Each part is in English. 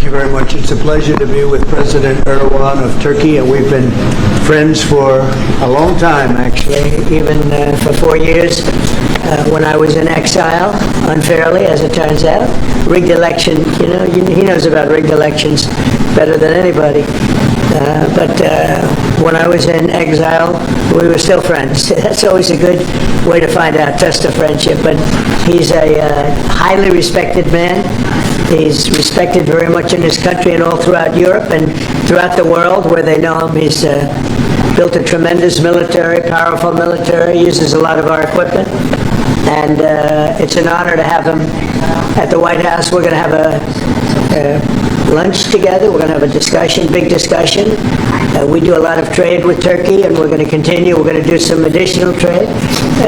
Thank you very much. It's a pleasure to be with President Erdogan of Turkey, and we've been friends for a long time, actually, even for 4 years when I was in exile, unfairly, as it turns out. Rigged election, he knows about rigged elections better than anybody. But when I was in exile, we were still friends. That's always a good way to find out, test of friendship. But he's a highly respected man. He's respected very much in his country and all throughout Europe and throughout the world where they know him. He's built a tremendous military, powerful military, uses a lot of our equipment. And it's an honor to have him at the White House. We're going to have a lunch together. We're going to have a discussion, big discussion. We do a lot of trade with Turkey, and we're going to continue. We're going to do some additional trade.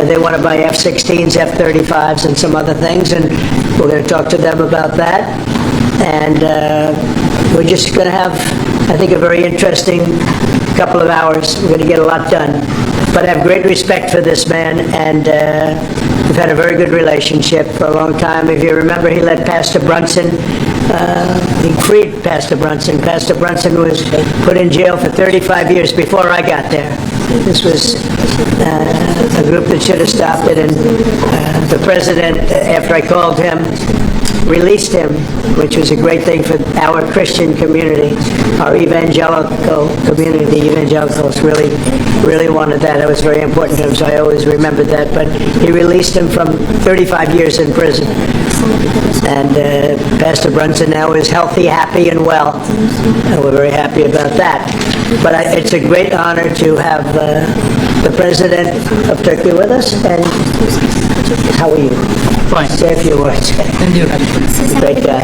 They want to buy F-16s, F-35s, and some other things, and we're going to talk to them about that. And we're just going to have, I think, a very interesting couple of hours. We're going to get a lot done. But I have great respect for this man, and we've had a very good relationship for a long time. If you remember, he led Pastor Brunson. He freed Pastor Brunson. Pastor Brunson was put in jail for 35 years before I got there. This was a group that should have stopped it, and the president, after I called him, released him, which was a great thing for our Christian community, our evangelical community. The evangelicals really wanted that. It was very important to him, so I always remembered that. But he released him from 35 years in prison. And Pastor Brunson now is healthy, happy, and well. And we're very happy about that. But it's a great honor to have the President of Turkey with us. And how are you? Fine. Say a few words. And you? Great guy.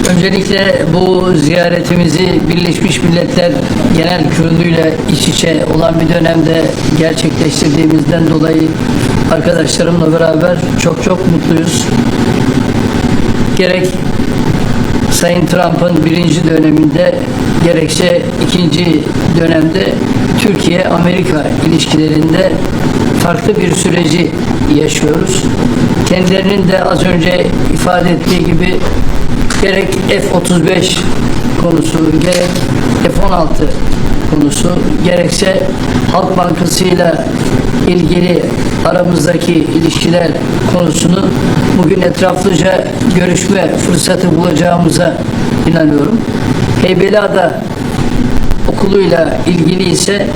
Öncelikle bu ziyaretimizi Birleşmiş Milletler Genel Kurulu'yla iç içe olan bir dönemde gerçekleştirdiğimizden dolayı arkadaşlarımla beraber çok mutluyuz. Gerek Sayın Trump'ın birinci döneminde gerekse ikinci dönemde Türkiye-Amerika ilişkilerinde farklı bir süreci yaşıyoruz. Kendilerinin de az önce ifade ettiği gibi gerek F-35 konusu, gerek F-16 konusu, gerekse Halk Bankası'yla ilgili aramızdaki ilişkiler konusunu bugün etraflıca görüşme fırsatı bulacağımıza inanıyorum. Heybeliada okuluyla ilgili ise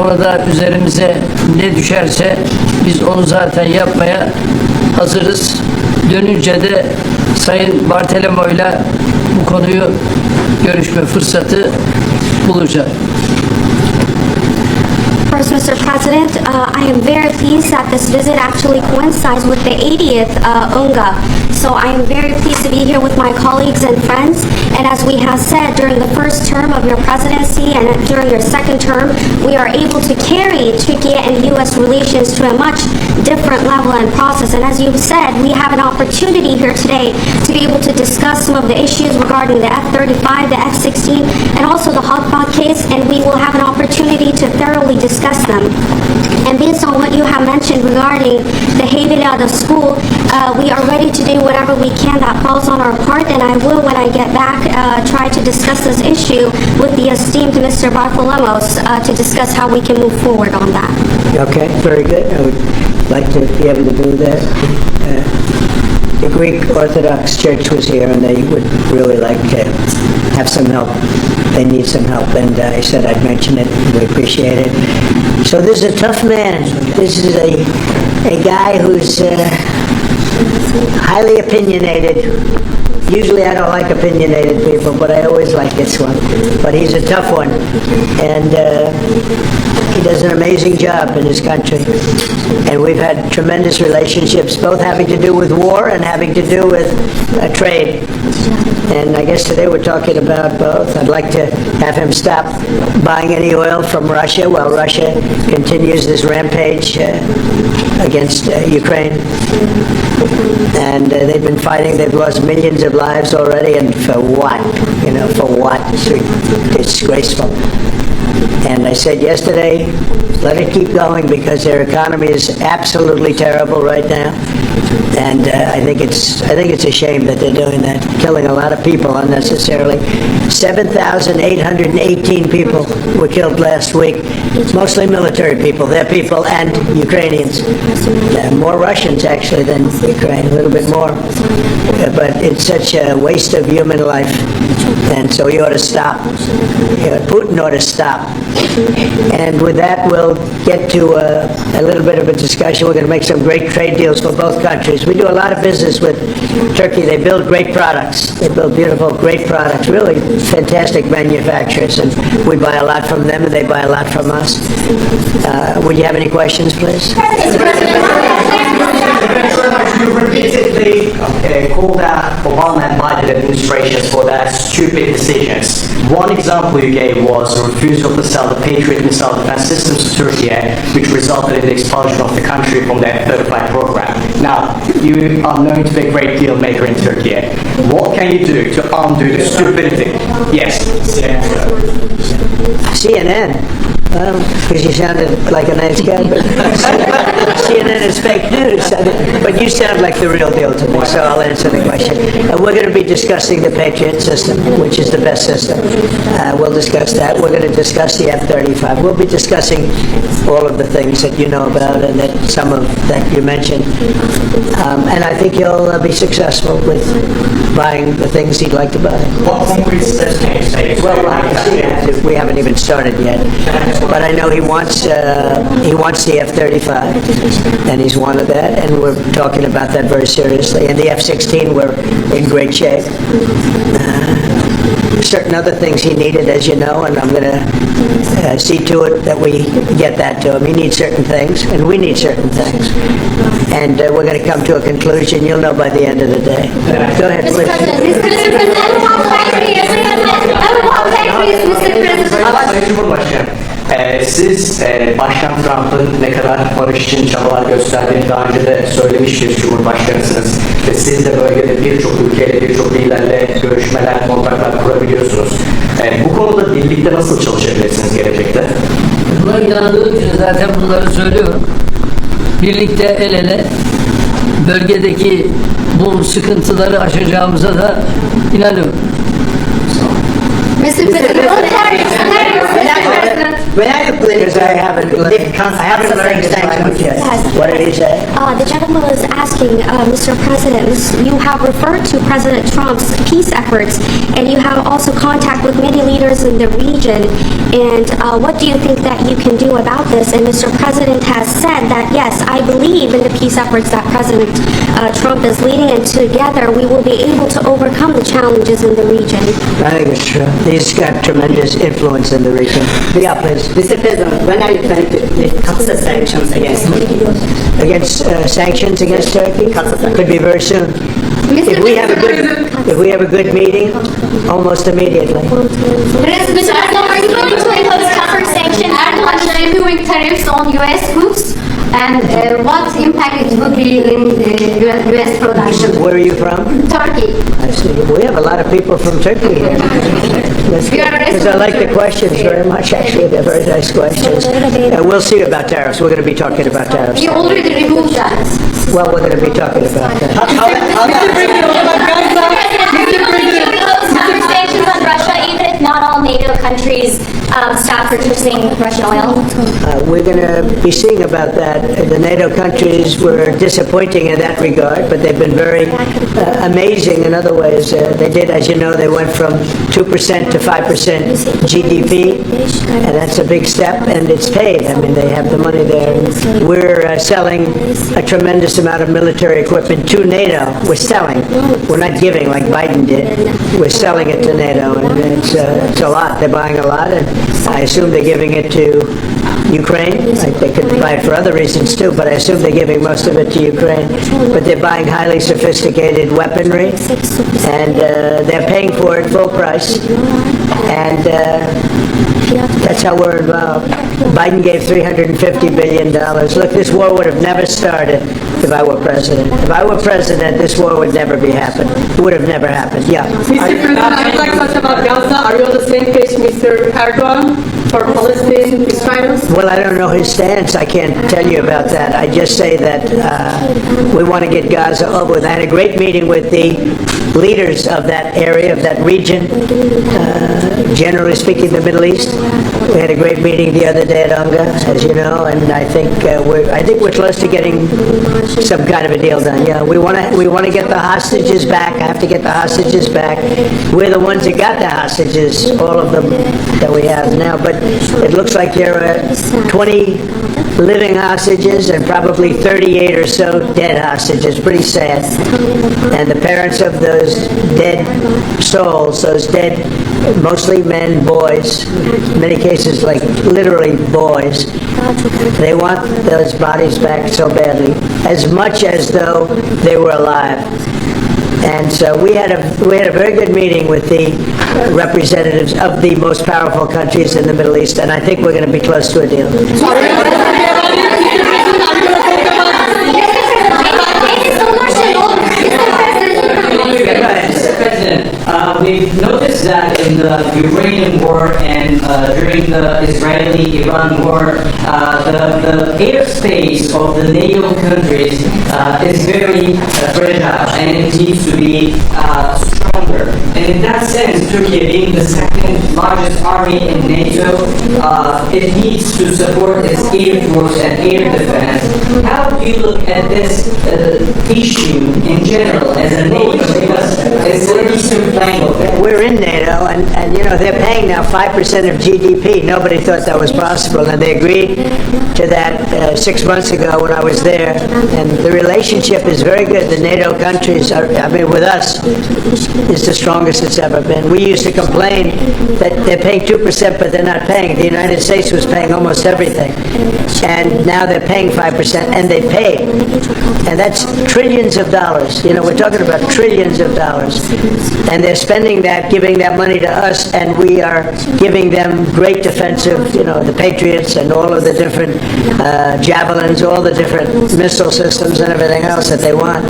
orada üzerimize ne düşerse biz onu zaten yapmaya hazırız. Dönünce de Sayın Bartolomeo'yla bu konuyu görüşme fırsatı bulacağız. First, Mr. President, I am very pleased that this visit actually coincides with the 80th UNGA. So I am very pleased to be here with my colleagues and friends. And as we have said, during the first term of your presidency and during your second term, we are able to carry Turkey and U.S. relations to a much different level and process. And as you've said, we have an opportunity here today to be able to discuss some of the issues regarding the F-35, the F-16, and also the Halkbank case, and we will have an opportunity to thoroughly discuss them. And based on what you have mentioned regarding the Heybeliada school, we are ready to do whatever we can that falls on our part, and I will, when I get back, try to discuss this issue with the esteemed Mr. Bartolomos to discuss how we can move forward on that. Okay, very good. I would like to be able to do that. The Greek Orthodox Church was here, and they would really like to have some help. They need some help, and I said I'd mention it. We appreciate it. So this is a tough man. This is a guy who's highly opinionated. Usually I don't like opinionated people, but I always like this one. But he's a tough one, and he does an amazing job in his country. And we've had tremendous relationships, both having to do with war and having to do with trade. And I guess today we're talking about both. I'd like to have him stop buying any oil from Russia while Russia continues this rampage against Ukraine. And they've been fighting. They've lost millions of lives already, and for what? For what? It's disgraceful. And I said yesterday, let it keep going because their economy is absolutely terrible right now. And I think it's a shame that they're doing that, killing a lot of people unnecessarily. 7,818 people were killed last week, mostly military people, their people, and Ukrainians. More Russians, actually, than Ukraine, a little bit more. But it's such a waste of human life, and so he ought to stop. Putin ought to stop. And with that, we'll get to a little bit of a discussion. We're going to make some great trade deals for both countries. We do a lot of business with Turkey. They build great products. They build beautiful, great products, really fantastic manufacturers, and we buy a lot from them, and they buy a lot from us. Would you have any questions, please? You repeatedly called out Obama and Biden administrations for their stupid decisions. One example you gave was the refusal to sell the Patriot missile defense systems to Turkey, which resulted in the expulsion of the country from the F-35 program. Now, you are known to be a great deal maker in Turkey. What can you do to undo the stupidity? Yes. CNN. Because you sounded like a nice guy, but CNN is fake news. But you sound like the real deal to me, so I'll answer the question. We're going to be discussing the Patriot system, which is the best system. We'll discuss that. We're going to discuss the F-35. We'll be discussing all of the things that you know about and that some of that you mentioned. And I think he'll be successful with buying the things he'd like to buy. What concrete steps can you say? Well, we haven't even started yet. But I know he wants the F-35, and he's wanted that, and we're talking about that very seriously. And the F-16, we're in great shape. Certain other things he needed, as you know, and I'm going to see to it that we get that to him. He needs certain things, and we need certain things. And we're going to come to a conclusion. You'll know by the end of the day. Go ahead, please. Siz Başkan Trump'ın ne kadar barış için çabalar gösterdiğini daha önce de söylemiş bir cumhurbaşkanısınız. Ve siz de bölgede birçok ülkeyle, birçok liderle görüşmeler, kontaklar kurabiliyorsunuz. Bu konuda birlikte nasıl çalışabilirsiniz gelecekte? Buna inandığım için zaten bunları söylüyorum. Birlikte el ele bölgedeki bu sıkıntıları aşacağımıza da inanıyorum. Mr. President, Because I haven't learned his language yet. What did he say? The gentleman was asking, Mr. President, you have referred to President Trump's peace efforts, and you have also contact with many leaders in the region. And what do you think that you can do about this? And Mr. President has said that, yes, I believe in the peace efforts that President Trump is leading, and together we will be able to overcome the challenges in the region. I think it's true. He's got tremendous influence in the region. Yeah, please. Mr. President, when are you planning to lift tougher sanctions against Turkey? Against sanctions against Turkey? Could be very soon. If we have a good meeting, almost immediately. Mr. President, are you going to impose tougher sanctions on reviewing tariffs on U.S. goods? And what impact it would be in U.S. production? Where are you from? Turkey. I see. We have a lot of people from Turkey here. Because I like the questions very much, actually. They're very nice questions. We'll see about tariffs. We're going to be talking about tariffs. You already removed that. Well, we're going to be talking about that. Tougher sanctions on Russia, even if not all NATO countries stop purchasing Russian oil? We're going to be seeing about that. The NATO countries were disappointing in that regard, but they've been very amazing in other ways. They did, as you know, they went from 2% to 5% GDP, and that's a big step, and it's paid. I mean, they have the money there. We're selling a tremendous amount of military equipment to NATO. We're selling. We're not giving like Biden did. We're selling it to NATO, and it's a lot. They're buying a lot, and I assume they're giving it to Ukraine. They could buy it for other reasons too, but I assume they're giving most of it to Ukraine. But they're buying highly sophisticated weaponry, and they're paying for it full price. And that's how we're involved. Biden gave $350 billion. Look, this war would have never started if if I were president. If I were president, this war would never be happened. It would have never happened. Yeah. Mr. President, I'd like to talk about Gaza. Are you on the same page, Mr. Erdogan, for Palestine, Israel? Well, I don't know his stance. I can't tell you about that. I just say that we want to get Gaza over with. I had a great meeting with the leaders of that area, of that region, generally speaking, the Middle East. We had a great meeting the other day at UNGA, as you know, and I think we're close to getting some kind of a deal done. Yeah, we want to get the hostages back. I have to get the hostages back. We're the ones that got the hostages, all of them that we have now. But it looks like there are 20 living hostages and probably 38 or so dead hostages. Pretty sad. And the parents of those dead souls, those dead, mostly men, boys, in many cases like literally boys, they want those bodies back so badly, as much as though they were alive. And so we had a very good meeting with the representatives of the most powerful countries in the Middle East, and I think we're going to be close to a deal. We've noticed that in the Ukrainian war and during the Israeli-Iran war, the airspace of the NATO countries is very fragile and it needs to be stronger. And in that sense, Turkey being the second largest army in NATO, it needs to support its air force and air defense. How do you look at this issue in general as a NATO? Because it's an eastern flank of it. We're in NATO, and you know, they're paying now 5% of GDP. Nobody thought that was possible, and they agreed to that 6 months ago when I was there. And the relationship is very good. The NATO countries, with us, is the strongest it's ever been. We used to complain that they're paying 2%, but they're not paying. The United States was paying almost everything. And now they're paying 5%, and they pay. And that's trillions of dollars. You know, we're talking about trillions of dollars. And they're spending that, giving that money to us, and we are giving them great defensive, you know, the Patriots and all of the different javelins, all the different missile systems and everything else that they want.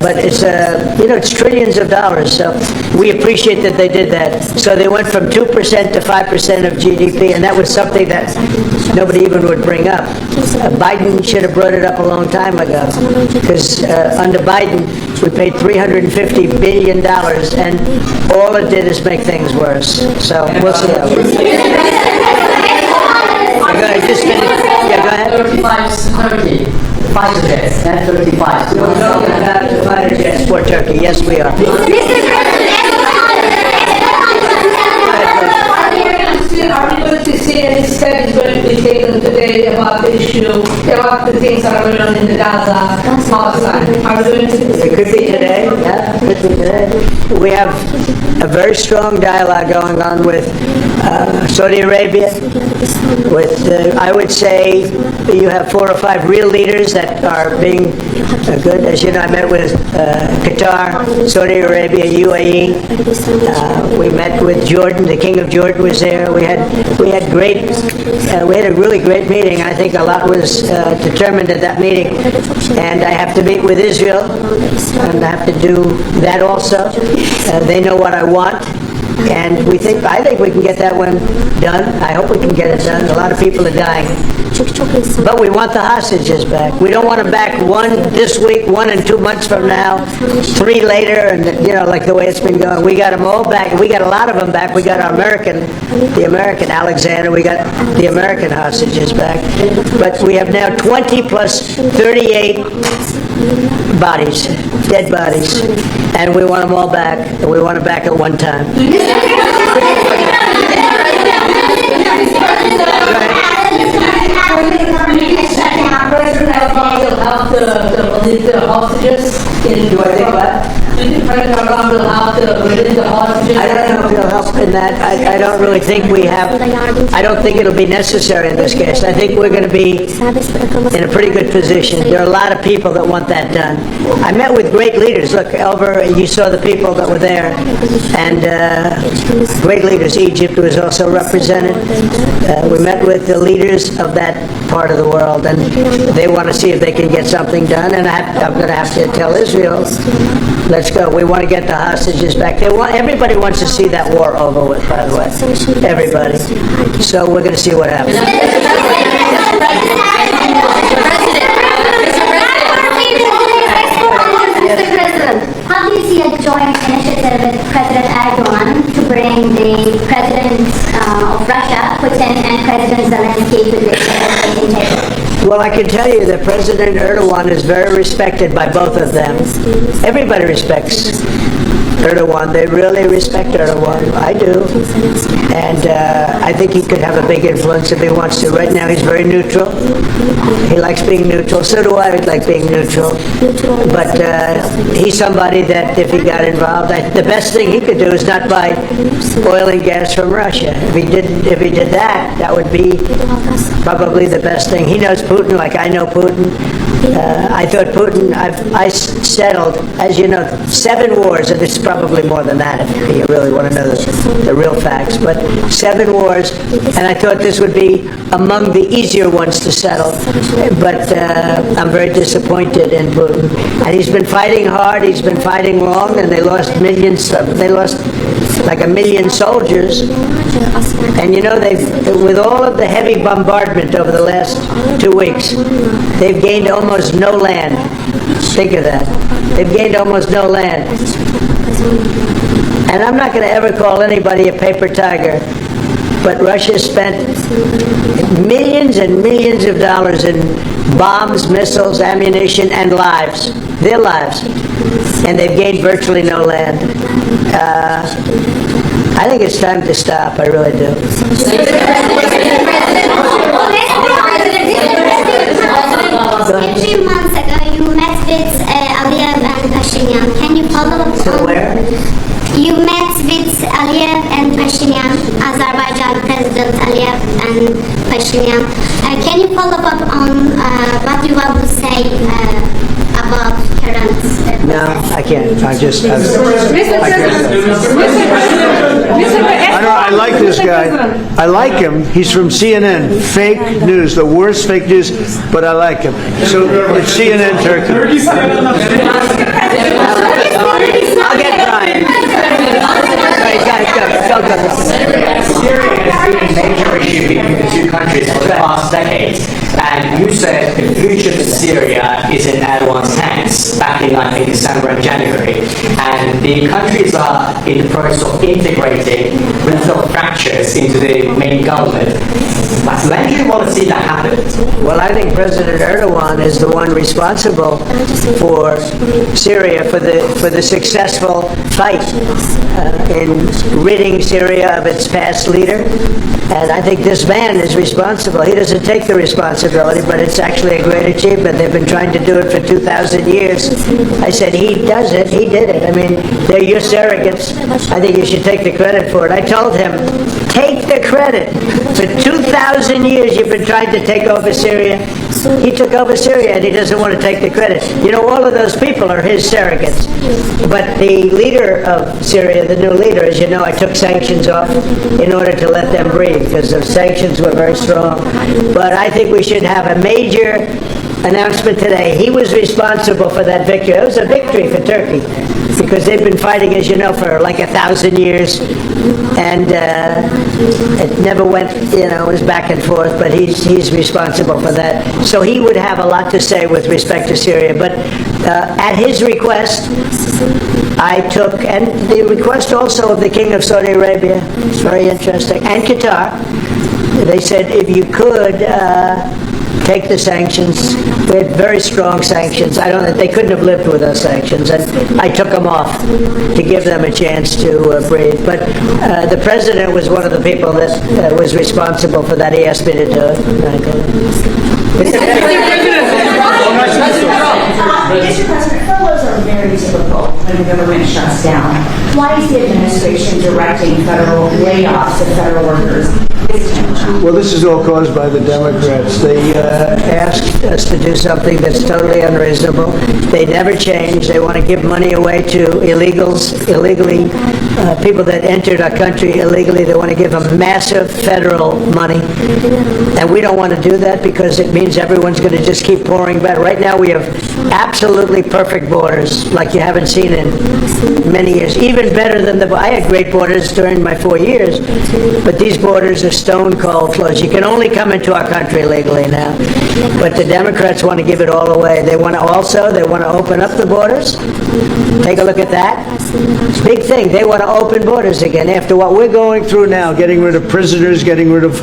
But it's, it's trillions of dollars. So we appreciate that they did that. So they went from 2% to 5% of GDP, and that was something that nobody even would bring up. Biden should have brought it up a long time ago, because under Biden, we paid $350 billion, and all it did is make things worse. So we'll see how it goes. Go ahead. 35 Turkey. Fighter jets, F-35. We're talking about the fighter jets for Turkey. Yes, we are. Are we going to see any steps going to be taken today about the issue, about the things that are going on in the Gaza Palestine? Are we going to? It could be today. Yeah, it could be today. We have a very strong dialogue going on with Saudi Arabia. With, I would say, you have 4 or 5 real leaders that are being good. As you know, I met with Qatar, Saudi Arabia, UAE. We met with Jordan. The King of Jordan was there. We had a really great meeting. I think a lot was determined at that meeting. And I have to meet with Israel, and I have to do that also. They know what I want. And I think we can get that one done. I hope we can get it done. A lot of people are dying. But we want the hostages back. We don't want them back 1 this week, 1 in 2 months from now, 3 later, and like the way it's been going. We got them all back. We got a lot of them back. We got the American Alexander. We got the American hostages back. But we have now 20 plus 38 bodies, dead bodies, and we want them all back. And we want them back at one time. The hostages in Do I think what? the hostages I don't know if he'll help in that. I don't really think we have, I don't think it'll be necessary in this case. I think we're going to be in a pretty good position. There are a lot of people that want that done. I met with great leaders. Look, over, you saw the people that were there. And great leaders. Egypt was also represented. We met with the leaders of that part of the world, and they want to see if they can get something done. And I'm going to have to tell Israel, let's go. We want to get the hostages back. Everybody wants to see that war over with, by the way. Everybody. So we're going to see what happens. Mr. President, how do you see a joint initiative with President Erdogan to bring the President of Russia, Putin, and President Zelensky to the negotiating table? Well, I can tell you that President Erdogan is very respected by both of them. Everybody respects Erdogan. They really respect Erdogan. I do. And I think he could have a big influence if he wants to. Right now, he's very neutral. He likes being neutral. So do I like being neutral. But he's somebody that if he got involved, the best thing he could do is not buy oil and gas from Russia. If he did that, that would be probably the best thing. He knows Putin like I know Putin. I thought Putin, I settled, as you know, 7 wars, and it's probably more than that if you really want to know the real facts, but 7 wars, and I thought this would be among the easier ones to settle. But I'm very disappointed in Putin. And he's been fighting hard, he's been fighting long, and they lost millions, they lost like 1 million soldiers. And you know, with all of the heavy bombardment over the last 2 weeks, they've gained almost no land. Think of that. They've gained almost no land. And I'm not going to ever call anybody a paper tiger, but Russia spent millions and millions of dollars in bombs, missiles, ammunition, and lives. Their lives. And they've gained virtually no land. I think it's time to stop. I really do. 3 months ago, you met with Aliyev and Pashinyan. Can you follow up So on... where? You met with Aliyev and Pashinyan, Azerbaijan President Aliyev and Pashinyan. Can you follow up on what you want to say about current... No, I can't. I just... I like this guy. I like him. He's from CNN. Fake news. The worst fake news, but I like him. So it's CNN Turkey. I'll get Brian. Syria has been a major issue between the two countries for the past decades. And you said the future of Syria is in Erdogan's hands back in, I think, December and January. And the countries are in the process of integrating regional fractures into the main government. When do you want to see that happen? Well, I think President Erdogan is the one responsible for Syria, for the successful fight in ridding Syria of its past leader. And I think this man is responsible. He doesn't take the responsibility, but it's actually a great achievement. They've been trying to do it for 2,000 years. I said, he does it. He did it. I mean, they're your surrogates. I think you should take the credit for it. I told him, take the credit. For 2,000 years, you've been trying to take over Syria. He took over Syria, and he doesn't want to take the credit. You know, all of those people are his surrogates. But the leader of Syria, the new leader, as you know, I took sanctions off in order to let them breathe, because the sanctions were very strong. But I think we should have a major announcement today. He was responsible for that victory. It was a victory for Turkey, because they've been fighting, as you know, for like 1,000 years, and it never went, you know, it was back and forth, but he's responsible for that. So he would have a lot to say with respect to Syria. But at his request, I took, and the request also of the King of Saudi Arabia, it's very interesting, and Qatar, they said if you could take the sanctions. We had very strong sanctions. They couldn't have lived with those sanctions, and I took them off to give them a chance to breathe. But the president was one of the people that was responsible for that. He asked me to do it. Mr. President, furloughs are very typical when the government shuts down. Why is the administration directing federal layoffs of federal workers this time? Well, this is all caused by the Democrats. They asked us to do something that's totally unreasonable. They never change. They want to give money away to illegally, people that entered our country illegally. They want to give them massive federal money. And we don't want to do that because it means everyone's going to just keep pouring back. Right now we have absolutely perfect borders like you haven't seen in many years. Even better than I had great borders during my 4 years, but these borders are stone cold closed. You can only come into our country legally now. But the Democrats want to give it all away. They want to open up the borders. Take a look at that. It's a big thing. They want to open borders again after what we're going through now, getting rid of prisoners, getting rid of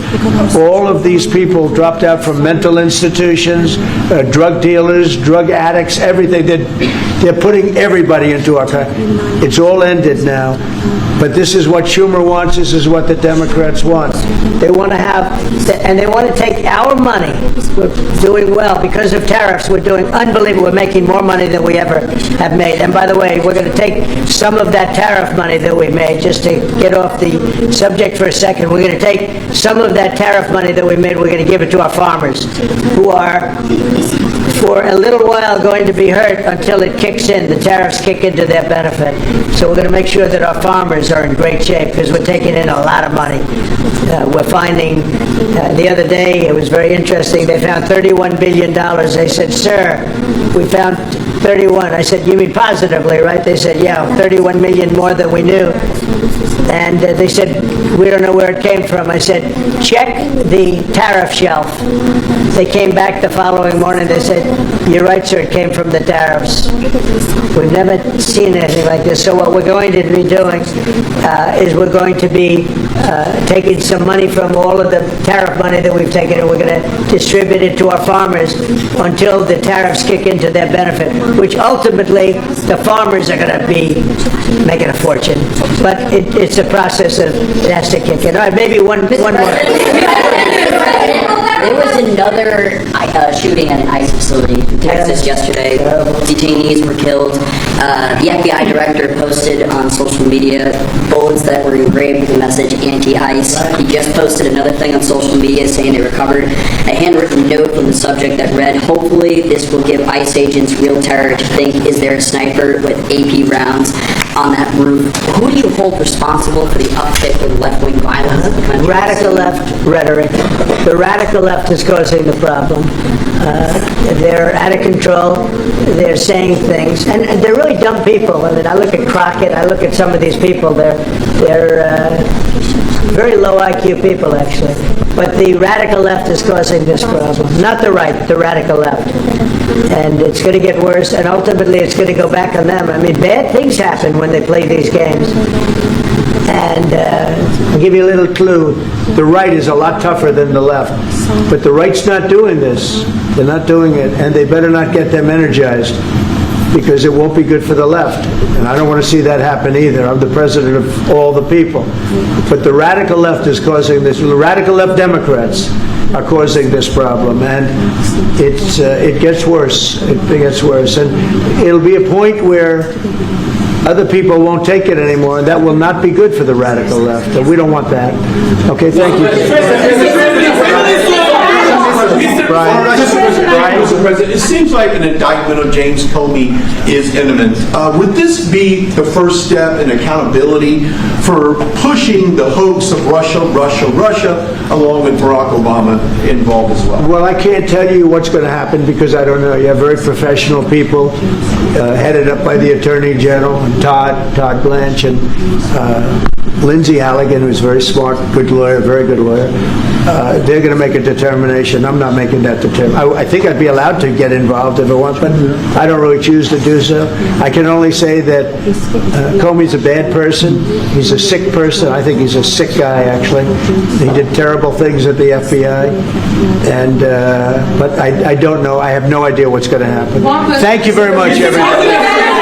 all of these people dropped out from mental institutions, drug dealers, drug addicts, everything. They're putting everybody into our country. It's all ended now. But this is what Schumer wants. This is what the Democrats want. They want to and they want to take our money. We're doing well because of tariffs. We're doing unbelievable. We're making more money than we ever have made. And by the way, we're going to take some of that tariff money that we made, just to get off the subject for a second. We're going to take some of that tariff money that we made. We're going to give it to our farmers, who are, for a little while, going to be hurt until it kicks in. The tariffs kick into their benefit. So we're going to make sure that our farmers are in great shape because we're taking in a lot of money. We're finding, the other day, it was very interesting, they found $31 billion. They said, sir, we found 31. I said, you mean positively, right? They said, yeah, 31 million more than we knew. And they said, we don't know where it came from. I said, check the tariff shelf. They came back the following morning. They said, you're right, sir, it came from the tariffs. We've never seen anything like this. So what we're going to be doing is we're going to be taking some money from all of the tariff money that we've taken, and we're going to distribute it to our farmers until the tariffs kick into their benefit, which ultimately the farmers are going to be making a fortune. But it's a process of it has to kick in. All right, maybe one more. There was another shooting at an ICE facility in Texas yesterday. Detainees were killed. The FBI director posted on social media bullets that were engraved with the message anti-ICE. He just posted another thing on social media saying they recovered a handwritten note from the subject that read, hopefully this will give ICE agents real terror to think, is there a sniper with AP rounds on that roof? Who do you hold responsible for the uptick in left-wing violence in the country? Radical left rhetoric. The radical left is causing the problem. They're out of control. They're saying things, and they're really dumb people. I mean, I look at Crockett. I look at some of these people. They're very low IQ people, actually. But the radical left is causing this problem, not the right, the radical left. And it's going to get worse, and ultimately it's going to go back on them. I mean, bad things happen when they play these games. And I'll give you a little clue. The right is a lot tougher than the left. But the right's not doing this. They're not doing it, and they better not get them energized, because it won't be good for the left. And I don't want to see that happen either. I'm the president of all the people. But the radical left is causing this. The radical left Democrats are causing this problem, and it gets worse. It gets worse. And it'll be a point where other people won't take it anymore, and that will not be good for the radical left. And we don't want that. Okay, thank you. Mr. President, it seems like an indictment of James Comey is imminent. Would this be the first step in accountability for pushing the hoax of Russia, along with Barack Obama involved as well? Well, I can't tell you what's going to happen because I don't know. You have very professional people headed up by the Attorney General, and Todd Blanche, and Lindsay Halligan, who's very smart, good lawyer, very good lawyer. They're going to make a determination. I'm not making that determination. I think I'd be allowed to get involved if I want, but I don't really choose to do so. I can only say that Comey's a bad person. He's a sick person. I think he's a sick guy, actually. He did terrible things at the FBI. And but I don't know. I have no idea what's going to happen. Thank you very much, everybody.